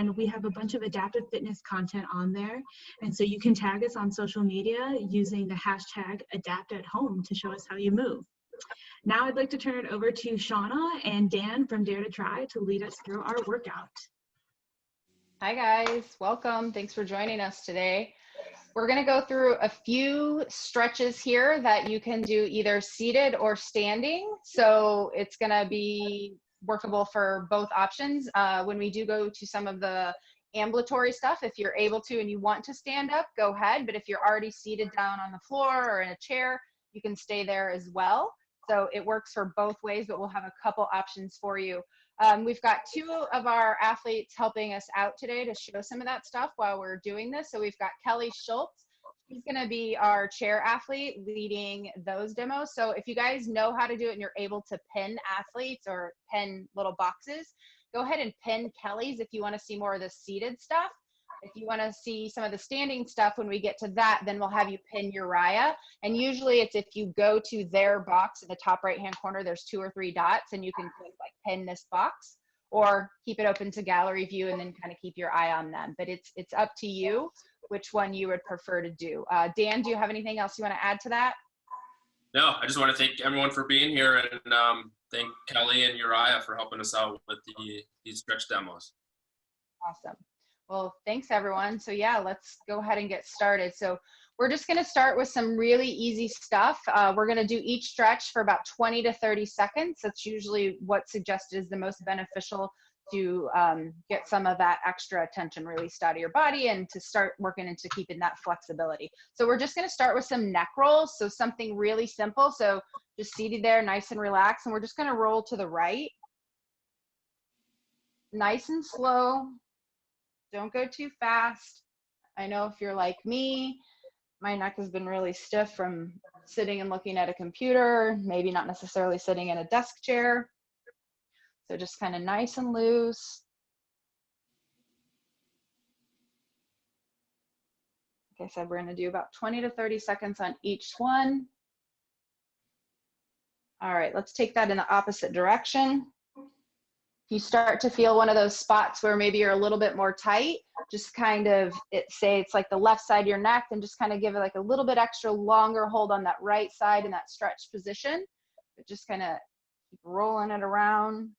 And we have a bunch of adaptive fitness content on there. And so you can tag us on social media using the hashtag #AdaptAtHome to show us how you move. Now I'd like to turn it over to Shauna and Dan from Dare2Tri to lead us through our workout. Hi guys, welcome. Thanks for joining us today. We're going to go through a few stretches here that you can do either seated or standing. So it's going to be workable for both options. When we do go to some of the ambulatory stuff, if you're able to and you want to stand up, go ahead. But if you're already seated down on the floor or in a chair, you can stay there as well. So it works for both ways, but we'll have a couple options for you. We've got two of our athletes helping us out today to show some of that stuff while we're doing this. So we've got Kelly Schultz. She's going to be our chair athlete leading those demos. So if you guys know how to do it and you're able to pin athletes or pin little boxes, go ahead and pin Kelly's if you want to see more of the seated stuff. If you want to see some of the standing stuff when we get to that, then we'll have you pin Uriah. And usually it's if you go to their box in the top right-hand corner, there's 2 or 3 dots and you can click like pin this box or keep it open to gallery view and then kind of keep your eye on them. But it's up to you which one you would prefer to do. Dan, do you have anything else you want to add to that? No, I just want to thank everyone for being here and thank Kelly and Uriah for helping us out with these stretch demos. Awesome. Well, thanks everyone. So yeah, let's go ahead and get started. So we're just going to start with some really easy stuff. We're going to do each stretch for about 20 to 30 seconds. That's usually what's suggested is the most beneficial to get some of that extra tension released out of your body and to start working into keeping that flexibility. So we're just going to start with some neck rolls. So something really simple. So just seated there, nice and relaxed. And we're just going to roll to the right. Nice and slow. Don't go too fast. I know if you're like me, my neck has been really stiff from sitting and looking at a computer, maybe not necessarily sitting in a desk chair. So just kind of nice and loose. Like I said, we're going to do about 20 to 30 seconds on each one. All right, let's take that in the opposite direction. If you start to feel one of those spots where maybe you're a little bit more tight, just kind of say it's like the left side of your neck, and just kind of give it like a little bit extra longer hold on that right side in that stretch position. But just kind of keep rolling it around.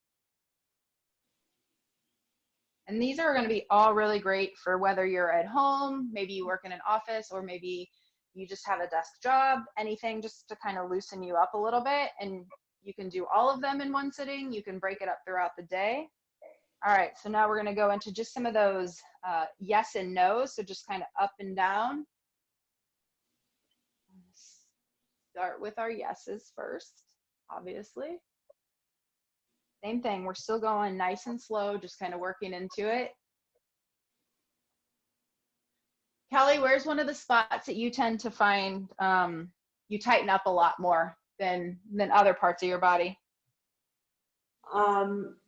And these are going to be all really great for whether you're at home, maybe you work in an office, or maybe you just have a desk job, anything just to kind of loosen you up a little bit. And you can do all of them in one sitting. You can break it up throughout the day. All right, so now we're going to go into just some of those yes and no's. So just kind of up and down. Start with our yeses first, obviously. Same thing, we're still going nice and slow, just kind of working into it. Kelly, where's one of the spots that you tend to find you tighten up a lot more than other parts of your body?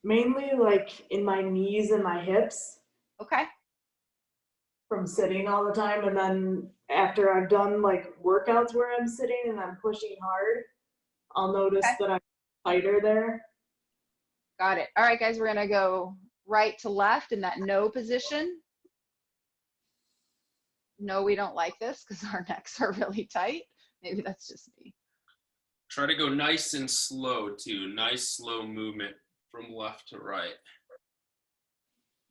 Mainly like in my knees and my hips. Okay. From sitting all the time, and then after I've done like workouts where I'm sitting and I'm pushing hard, I'll notice that I'm tighter there. Got it. All right, guys, we're gonna go right to left in that no position. No, we don't like this because our necks are really tight. Maybe that's just me. Try to go nice and slow too. Nice slow movement from left to right.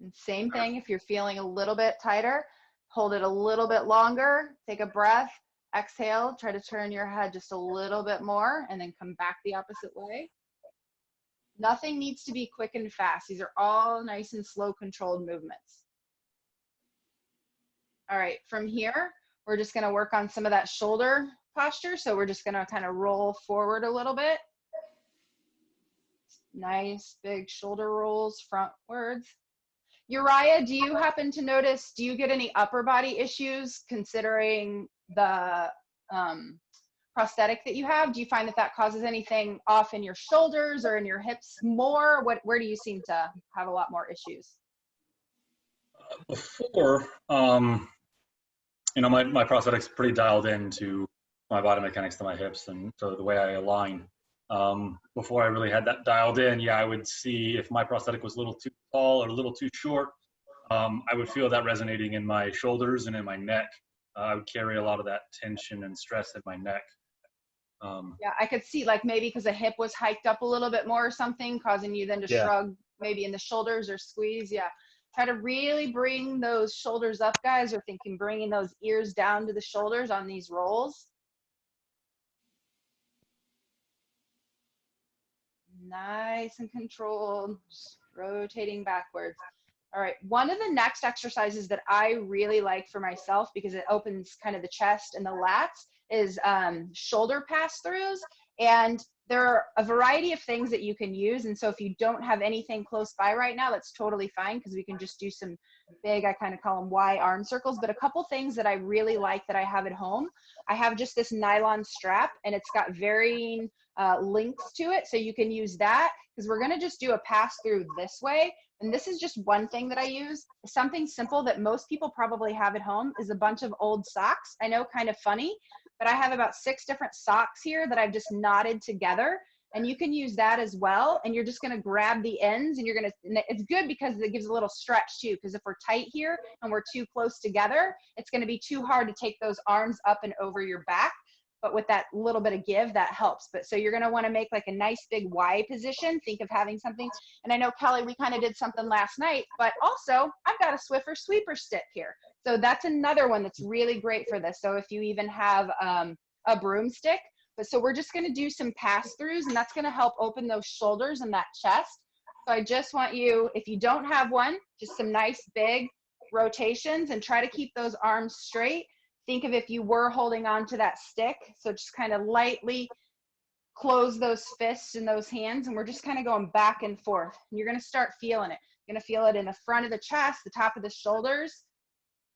And same thing, if you're feeling a little bit tighter, hold it a little bit longer, take a breath, exhale, try to turn your head just a little bit more, and then come back the opposite way. Nothing needs to be quick and fast. These are all nice and slow controlled movements. All right, from here, we're just gonna work on some of that shoulder posture. So we're just gonna kind of roll forward a little bit. Nice big shoulder rolls frontwards. Uriah, do you happen to notice, do you get any upper body issues considering the prosthetic that you have? Do you find that that causes anything off in your shoulders or in your hips more? Where do you seem to have a lot more issues? Before, you know, my prosthetic's pretty dialed into my body mechanics to my hips and so the way I align. Before I really had that dialed in, yeah, I would see if my prosthetic was a little too tall or a little too short. I would feel that resonating in my shoulders and in my neck. I would carry a lot of that tension and stress in my neck. Yeah, I could see like maybe because the hip was hiked up a little bit more or something, causing you then to Yeah. shrug maybe in the shoulders or squeeze. Yeah. Try to really bring those shoulders up, guys, or thinking bringing those ears down to the shoulders on these rolls. Nice and controlled, just rotating backwards. All right, one of the next exercises that I really like for myself because it opens kind of the chest and the lats is shoulder pass-throughs. And there are a variety of things that you can use. And so if you don't have anything close by right now, that's totally fine because we can just do some big, I kind of call them Y arm circles. But a couple things that I really like that I have at home, I have just this nylon strap and it's got varying links to it. So you can use that because we're going to just do a pass through this way. And this is just one thing that I use. Something simple that most people probably have at home is a bunch of old socks. I know, kind of funny, but I have about 6 different socks here that I've just knotted together. And you can use that as well. And you're just going to grab the ends and it's good because it gives a little stretch too. Because if we're tight here and we're too close together, it's going to be too hard to take those arms up and over your back. But with that little bit of give, that helps. But so you're going to want to make like a nice big Y position. Think of having something. And I know, Kelly, we kind of did something last night, but also I've got a Swiffer sweeper stick here. So that's another one that's really great for this. So if you even have a broomstick, but so we're just going to do some pass throughs and that's going to help open those shoulders and that chest. So I just want you, if you don't have one, just some nice big rotations and try to keep those arms straight. Think of if you were holding on to that stick. So just kind of lightly close those fists and those hands. And we're just kind of going back and forth. And you're going to start feeling it. You're going to feel it in the front of the chest, the top of the shoulders.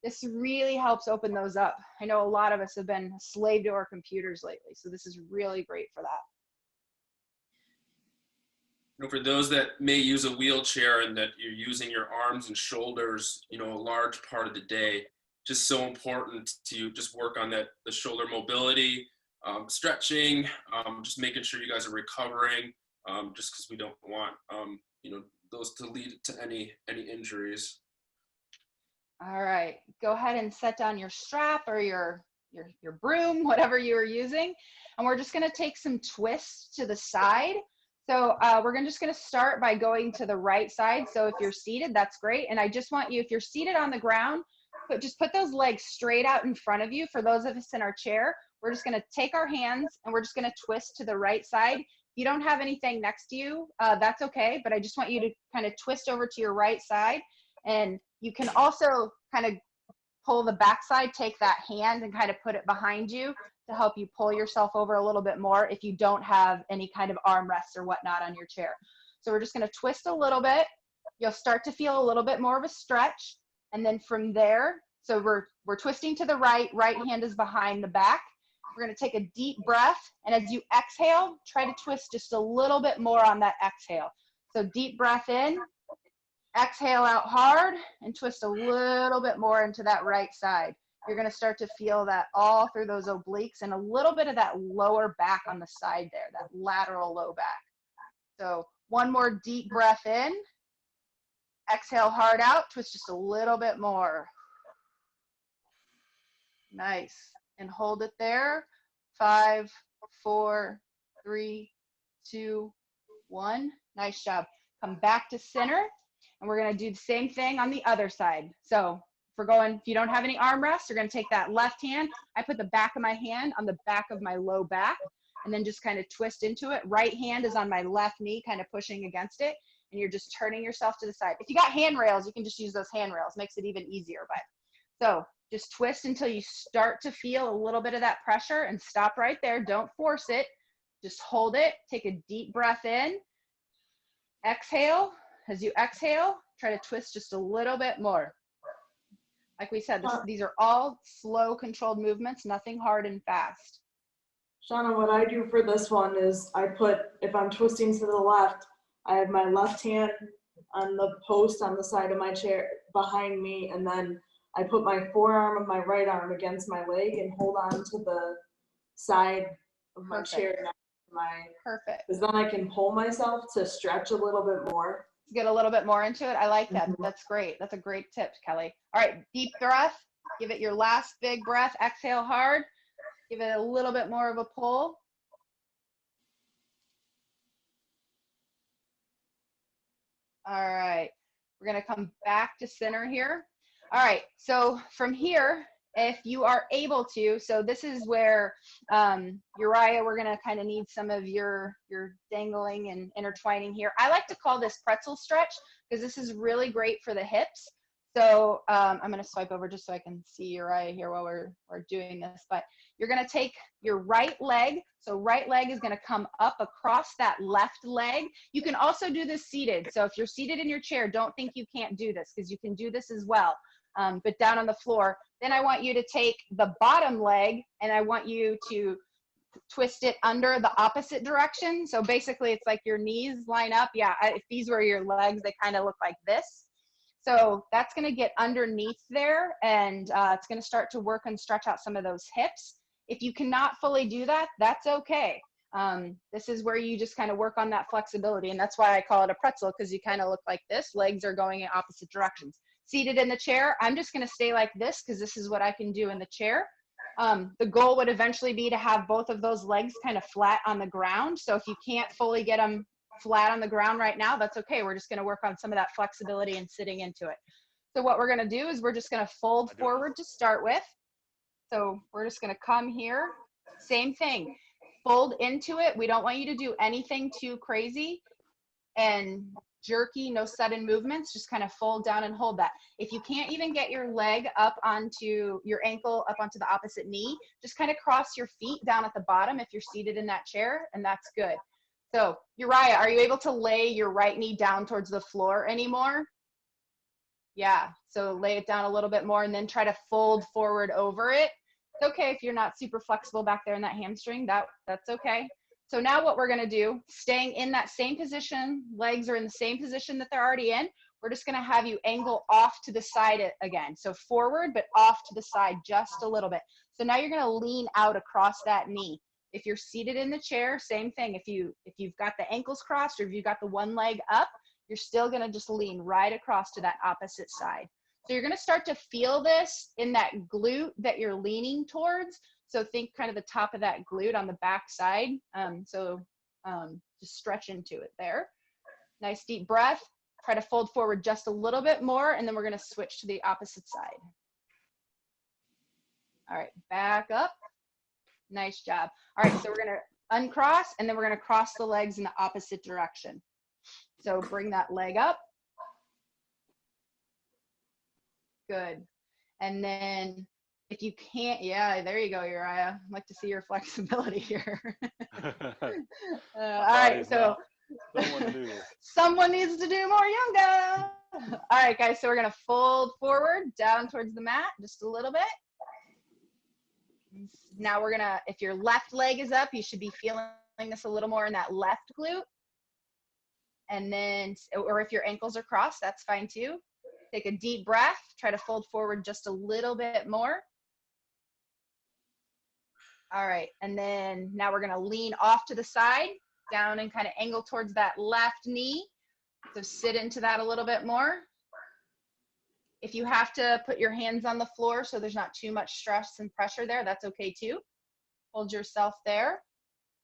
This really helps open those up. I know a lot of us have been a slave to our computers lately. So this is really great for that. You know, for those that may use a wheelchair and that you're using your arms and shoulders, you know, a large part of the day, just so important to just work on that, the shoulder mobility, stretching, just making sure you guys are recovering, just because we don't want, you know, those to lead to any injuries. All right, go ahead and set down your strap or your broom, whatever you are using. And we're just gonna take some twists to the side. So we're just gonna start by going to the right side. So if you're seated, that's great. And I just want you, if you're seated on the ground, just put those legs straight out in front of you. For those of us in our chair, we're just gonna take our hands and we're just gonna twist to the right side. If you don't have anything next to you, that's okay, but I just want you to kind of twist over to your right side. And you can also kind of pull the backside, take that hand and kind of put it behind you to help you pull yourself over a little bit more if you don't have any kind of armrests or whatnot on your chair. So we're just gonna twist a little bit. You'll start to feel a little bit more of a stretch. And then from there, so we're twisting to the right hand is behind the back. We're gonna take a deep breath. And as you exhale, try to twist just a little bit more on that exhale. So deep breath in, exhale out hard and twist a little bit more into that right side. You're gonna start to feel that all through those obliques and a little bit of that lower back on the side there, that lateral low back. So one more deep breath in. Exhale hard out, twist just a little bit more. Nice. And hold it there. 5, 4, 3, 2, 1. Nice job. Come back to center. And we're going to do the same thing on the other side. So if you don't have any armrests, you're going to take that left hand. I put the back of my hand on the back of my low back and then just kind of twist into it. Right hand is on my left knee, kind of pushing against it. And you're just turning yourself to the side. If you got handrails, you can just use those handrails. Makes it even easier. But so just twist until you start to feel a little bit of that pressure and stop right there. Don't force it. Just hold it. Take a deep breath in. Exhale. As you exhale, try to twist just a little bit more. Like we said, these are all slow, controlled movements, nothing hard and fast. Shauna, what I do for this one is if I'm twisting to the left, I have my left hand on the post on the side of my chair behind me, and then I put my forearm of my right arm against my leg and hold on to the side of my chair next to my. Perfect. Because then I can pull myself to stretch a little bit more. Let's get a little bit more into it. I like that. That's great. That's a great tip, Kelly. All right, deep breath. Give it your last big breath. Exhale hard. Give it a little bit more of a pull. All right, we're gonna come back to center here. All right, so from here, if you are able to, so this is where, Uriah, we're gonna kind of need some of your dangling and intertwining here. I like to call this pretzel stretch because this is really great for the hips. So I'm gonna swipe over just so I can see Uriah here while we're doing this, but you're gonna take your right leg, so right leg is gonna come up across that left leg. You can also do this seated, so if you're seated in your chair, don't think you can't do this because you can do this as well, but down on the floor. Then I want you to take the bottom leg and I want you to twist it under the opposite direction. So basically it's like your knees line up. Yeah, if these were your legs, they kind of look like this. So that's going to get underneath there, and it's going to start to work and stretch out some of those hips. If you cannot fully do that, that's okay. This is where you just kind of work on that flexibility, and that's why I call it a pretzel, because you kind of look like this. Legs are going in opposite directions. Seated in the chair, I'm just going to stay like this because this is what I can do in the chair. The goal would eventually be to have both of those legs kind of flat on the ground. So if you can't fully get them flat on the ground right now, that's okay. We're just going to work on some of that flexibility and sitting into it. So what we're going to do is we're just going to fold forward to start with. So we're just going to come here. Same thing. Fold into it. We don't want you to do anything too crazy and jerky, no sudden movements. Just kind of fold down and hold that. If you can't even get your leg up onto your ankle, up onto the opposite knee, just kind of cross your feet down at the bottom if you're seated in that chair, and that's good. So Uriah, are you able to lay your right knee down towards the floor anymore? Yeah, so lay it down a little bit more and then try to fold forward over it. It's okay if you're not super flexible back there in that hamstring, that's okay. So now what we're gonna do, staying in that same position, legs are in the same position that they're already in, we're just gonna have you angle off to the side again. So forward, but off to the side just a little bit. So now you're gonna lean out across that knee. If you're seated in the chair, same thing. If you've got the ankles crossed or if you've got the one leg up, you're still gonna just lean right across to that opposite side. So you're gonna start to feel this in that glute that you're leaning towards. So think kind of the top of that glute on the back side. Just stretch into it there. Nice deep breath. Try to fold forward just a little bit more, and then we're gonna switch to the opposite side. All right, back up. Nice job. All right, so we're gonna uncross, and then we're gonna cross the legs in the opposite direction. So bring that leg up. Good. And then if you can't, yeah, there you go, Uriah. I'd like to see your flexibility here. All right, so someone needs to do more yoga. All right, guys, so we're gonna fold forward down towards the mat just a little bit. Now we're gonna, if your left leg is up, you should be feeling this a little more in that left glute. And then, or if your ankles are crossed, that's fine too. Take a deep breath, try to fold forward just a little bit more. All right, and then now we're gonna lean off to the side, down and kind of angle towards that left knee. So sit into that a little bit more. If you have to put your hands on the floor so there's not too much stress and pressure there, that's okay too. Hold yourself there.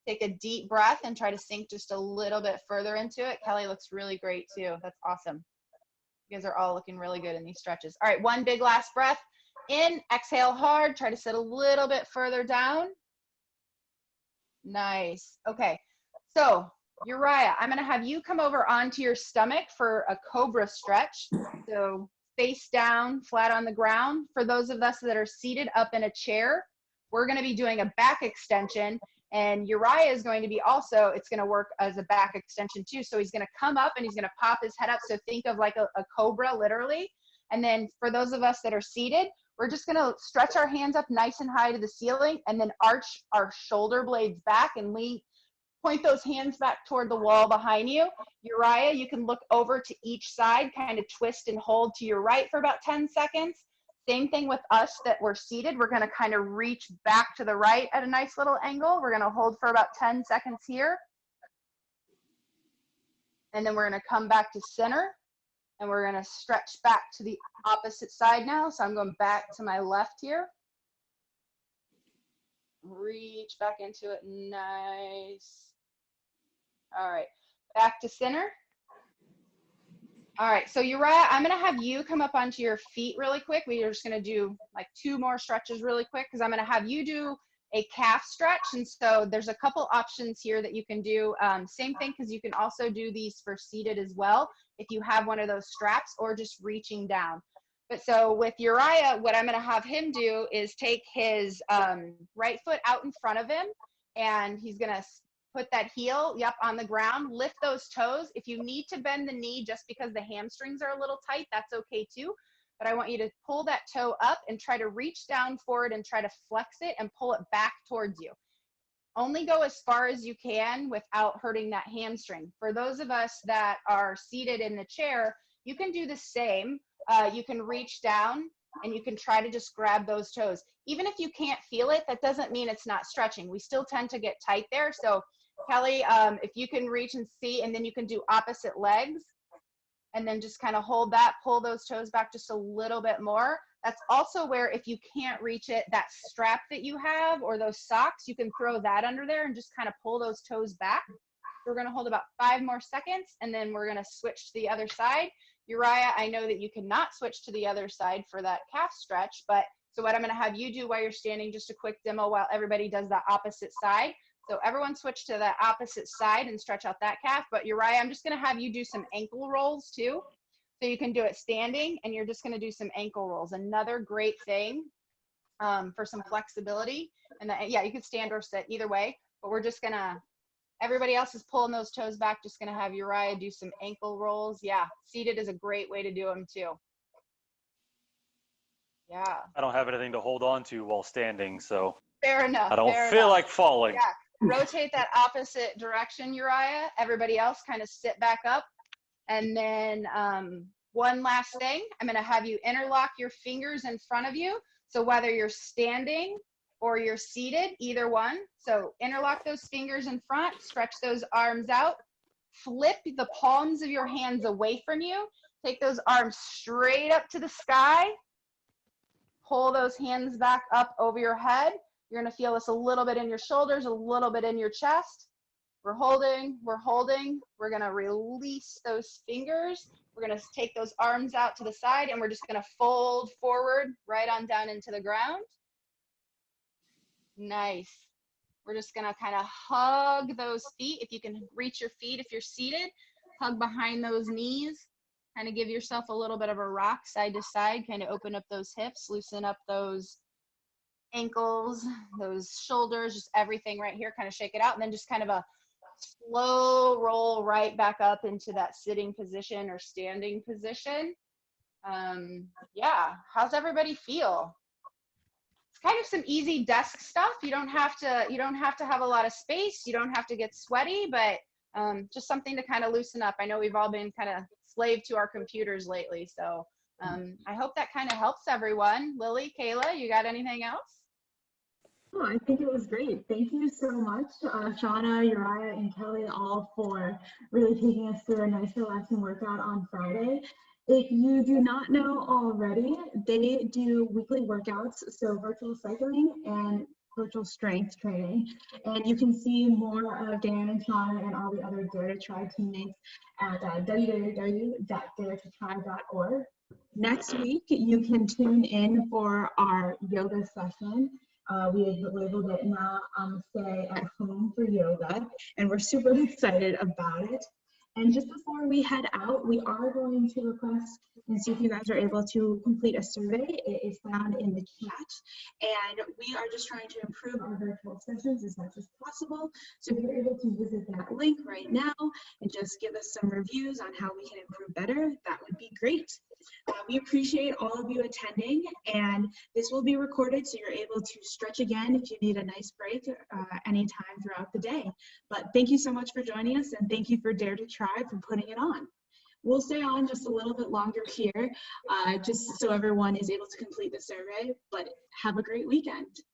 Take a deep breath and try to sink just a little bit further into it. Kelly looks really great too. That's awesome. You guys are all looking really good in these stretches. All right, one big last breath. In, exhale hard, try to sit a little bit further down. Nice. Okay, so Uriah, I'm gonna have you come over onto your stomach for a Cobra Stretch. So face down, flat on the ground. For those of us that are seated up in a chair, we're gonna be doing a back extension, and Uriah is going to be also, it's gonna work as a back extension too. So he's gonna come up and he's gonna pop his head up. So think of like a cobra, literally. And then for those of us that are seated, we're just gonna stretch our hands up nice and high to the ceiling and then arch our shoulder blades back and lean, point those hands back toward the wall behind you. Uriah, you can look over to each side, kind of twist and hold to your right for about 10 seconds. Same thing with us that we're seated. We're gonna kind of reach back to the right at a nice little angle. We're gonna hold for about 10 seconds here. And then we're gonna come back to center, and we're gonna stretch back to the opposite side now. So I'm going back to my left here. Reach back into it, nice. All right, back to center. All right, so Uriah, I'm gonna have you come up onto your feet really quick. We're just gonna do like 2 more stretches really quick because I'm gonna have you do a calf stretch. And so there's a couple options here that you can do. Same thing, because you can also do these for seated as well if you have one of those straps, or just reaching down. But so with Uriah, what I'm gonna have him do is take his right foot out in front of him, and he's gonna put that heel, yep, on the ground, lift those toes. If you need to bend the knee just because the hamstrings are a little tight, that's okay too. But I want you to pull that toe up and try to reach down forward and try to flex it and pull it back towards you. Only go as far as you can without hurting that hamstring. For those of us that are seated in the chair, you can do the same. You can reach down and you can try to just grab those toes. Even if you can't feel it, that doesn't mean it's not stretching. We still tend to get tight there. So Kelly, if you can reach and see, and then you can do opposite legs, and then just kind of hold that, pull those toes back just a little bit more. That's also where, if you can't reach it, that strap that you have or those socks, you can throw that under there and just kind of pull those toes back. We're gonna hold about 5 more seconds, and then we're gonna switch to the other side. Uriah, I know that you cannot switch to the other side for that calf stretch, but so what I'm gonna have you do while you're standing, just a quick demo while everybody does the opposite side. So everyone switch to the opposite side and stretch out that calf. But Uriah, I'm just gonna have you do some ankle rolls too. So you can do it standing, and you're just gonna do some ankle rolls. Another great thing for some flexibility. And yeah, you can stand or sit, either way, but we're just gonna, everybody else is pulling those toes back, just gonna have Uriah do some ankle rolls. Yeah, seated is a great way to do them too. Yeah. I don't have anything to hold on to while standing, so Fair enough. I don't fair feel enough. like falling. Yeah. Rotate that opposite direction, Uriah. Everybody else kind of sit back up. And then one last thing, I'm gonna have you interlock your fingers in front of you. So whether you're standing or you're seated, either one. So interlock those fingers in front, stretch those arms out, flip the palms of your hands away from you. Take those arms straight up to the sky. Pull those hands back up over your head. You're gonna feel this a little bit in your shoulders, a little bit in your chest. We're holding, we're holding. We're gonna release those fingers. We're gonna take those arms out to the side, and we're just gonna fold forward right on down into the ground. Nice. We're just gonna kind of hug those feet. If you can reach your feet, if you're seated, hug behind those knees. Kind of give yourself a little bit of a rock side to side, kind of open up those hips, loosen up those ankles, those shoulders, just everything right here, kind of shake it out, and then just kind of a slow roll right back up into that sitting position or standing position. Yeah, how's everybody feel? It's kind of some easy desk stuff. You don't have to have a lot of space. You don't have to get sweaty, but just something to kind of loosen up. I know we've all been kind of slave to our computers lately, so I hope that kind of helps everyone. Lily, Kayla, you got anything else? Oh, I think it was great. Thank you so much, Shauna, Uriah, and Kelly, all for really taking us through a nice relaxing workout on Friday. If you do not know already, they do weekly workouts, so virtual cycling and virtual strength training. And you can see more of Dan and Shauna and all the other Dare2Tri teammates at www.dare2tri.org. Next week, you can tune in for our yoga session. We have labeled it Now Stay at Home for Yoga, and we're super excited about it. And just before we head out, we are going to request and see if you guys are able to complete a survey. It is found in the chat, and we are just trying to improve our virtual sessions as much as possible. So if you're able to visit that link right now and just give us some reviews on how we can improve better, that would be great. We appreciate all of you attending, and this will be recorded so you're able to stretch again if you need a nice break anytime throughout the day. But thank you so much for joining us, and thank you for Dare2Tri for putting it on. We'll stay on just a little bit longer here, just so everyone is able to complete the survey, but have a great weekend.